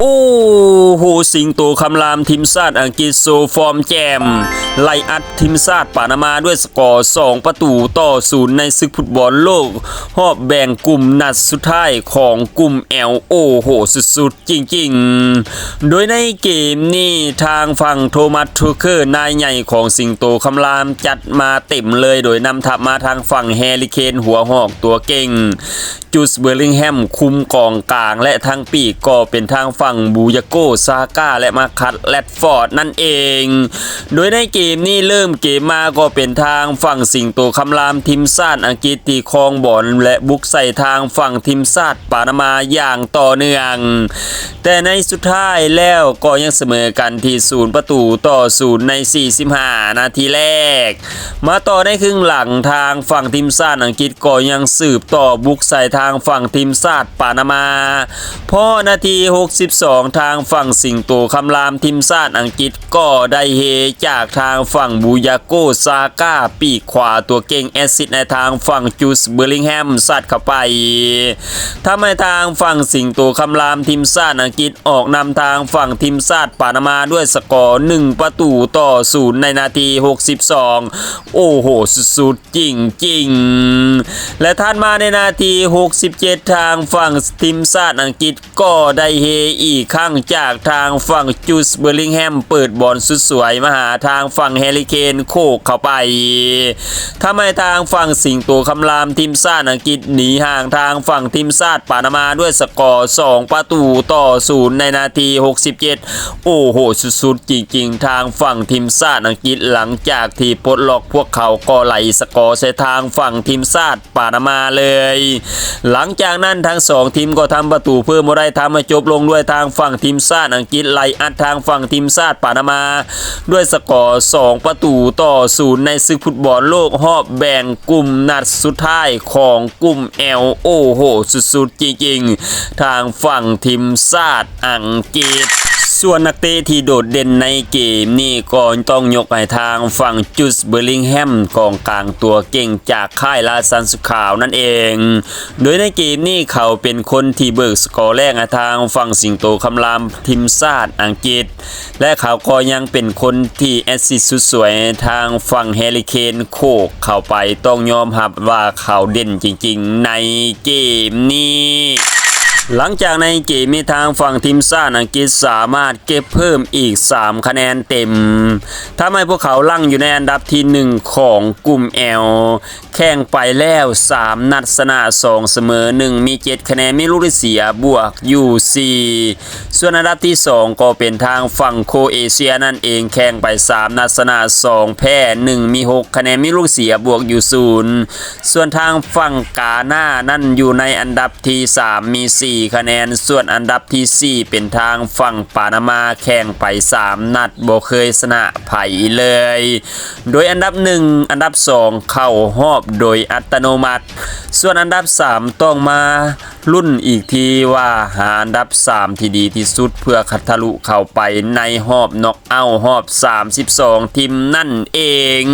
โอ้โหสิงโตคำรามทีมชาติอังกฤษโซฟอร์มแจมไล่อัดทีมชาติปานามาด้วยสกอร์2-0ในศึกฟุตบอลโลกรอบแบ่งกลุ่มนัดสุดท้ายของกลุ่มแอลโอ้โหสุดๆจริงๆโดยในเกมนี้ทางฝั่งโทมัสทูเคอร์นายใหญ่ของสิงโตคำรามจัดมาเต็มเลยโดยนำทัพมาทางฝั่งแฮร์รี่เคนหัวหอกตัวเก่งจูสเบอร์ลิงแฮมคุมกองกลางและทางปีกก็เป็นทางฝั่งบูยาโกซาก้าและมาคัตแรดฟอร์ดนั่นเองโดยในเกมนี้เริ่มเกมมาก็เป็นทางฝั่งสิงโตคำรามทีมชาติอังกฤษที่ครองบอลและบุกใส่ทางฝั่งทีมชาติปานามาอย่างต่อเนื่องแต่ในสุดท้ายแล้วก็ยังเสมอกันที่0-0ใน45นาทีแรกมาต่อในครึ่งหลังทางฝั่งทีมชาติอังกฤษก็ยังสืบต่อบุกใส่ทางฝั่งทีมชาติปานามาพอนาที62ทางฝั่งสิงโตคำรามทีมชาติอังกฤษก็ได้เฮจากทางฝั่งบูยาโกซาก้าปีกขวาตัวเก่งแอซิดในทางฝั่งจูสเบอร์ลิงแฮมสัดเข้าไปทำให้ทางฝั่งสิงโตคำรามทีมชาติอังกฤษออกนำทางฝั่งทีมชาติปานามาด้วยสกอร์1-0ในนาที62โอ้โหสุดๆจริงๆและท่านมาในนาที67ทางฝั่งทีมชาติอังกฤษก็ได้เฮอีกครั้งจากทางฝั่งจูสเบอร์ลิงแฮมเปิดบอลสุดสวยมาหาทางฝั่งแฮร์รี่เคนโคกเข้าไปทำให้ทางฝั่งสิงโตคำรามทีมชาติอังกฤษหนีห่างทางฝั่งทีมชาติปานามาด้วยสกอร์2-0ในนาที67โอ้โหสุดๆจริงๆทางฝั่งทีมชาติอังกฤษหลังจากที่ปลดล็อกพวกเขาก็ไหลสกอร์ใส่ทางฝั่งทีมชาติปานามาเลยหลังจากนั้นทั้ง2ทีมก็ทำประตูเพิ่มมาได้ทำให้จบลงด้วยทางฝั่งทีมชาติอังกฤษไล่อัดทางฝั่งทีมชาติปานามาด้วยสกอร์2-0ในศึกฟุตบอลโลกรอบแบ่งกลุ่มนัดสุดท้ายของกลุ่มแอลโอ้โหสุดๆจริงๆทางฝั่งทีมชาติอังกฤษส่วนนักเตะที่โดดเด่นในเกมนี้ก็ต้องยกให้ทางฝั่งจูสเบอร์ลิงแฮมกองกลางตัวเก่งจากค่ายลาซันสุขาวนั่นเองโดยในเกมนี้เขาเป็นคนที่เบิกสกอร์แรกทางฝั่งสิงโตคำรามทีมชาติอังกฤษและเขาก็ยังเป็นคนที่แอสซิสต์สุดสวยทางฝั่งแฮร์รี่เคนโคกเข้าไปต้องยอมรับว่าเขาเด่นจริงๆในเกมนี้หลังจากในเกมมีทางฝั่งทีมชาติอังกฤษสามารถเก็บเพิ่มอีก3คะแนนเต็มทำให้พวกเขาลั่งอยู่ในอันดับที่1ของกลุ่ม L แข่งไปแล้ว3นัดชนะ2เสมอ1มี7คะแนนไม่ลูกได้เสียบวกอยู่4ส่วนอันดับที่2ก็เป็นทางฝั่งโครเอเชียนั่นเองแข่งไป3นัดชนะ2แพ้1มี6คะแนนไม่ลูกเสียบวกอยู่0ส่วนทางฝั่งกาหน้านั่นอยู่ในอันดับที่3มี4คะแนนส่วนอันดับที่4เป็นทางฝั่งปานามาแข่งไป3นัดบ่เคยชนะไผเลยโดยอันดับ1อันดับ2เข้ารอบโดยอัตโนมัติส่วนอันดับ3ต้องมาลุ้นอีกทีว่าหาอันดับ3ที่ดีที่สุดเพื่อคัดทะลุเข้าไปในรอบน็อกเอาท์รอบ32ทีมนั่นเอง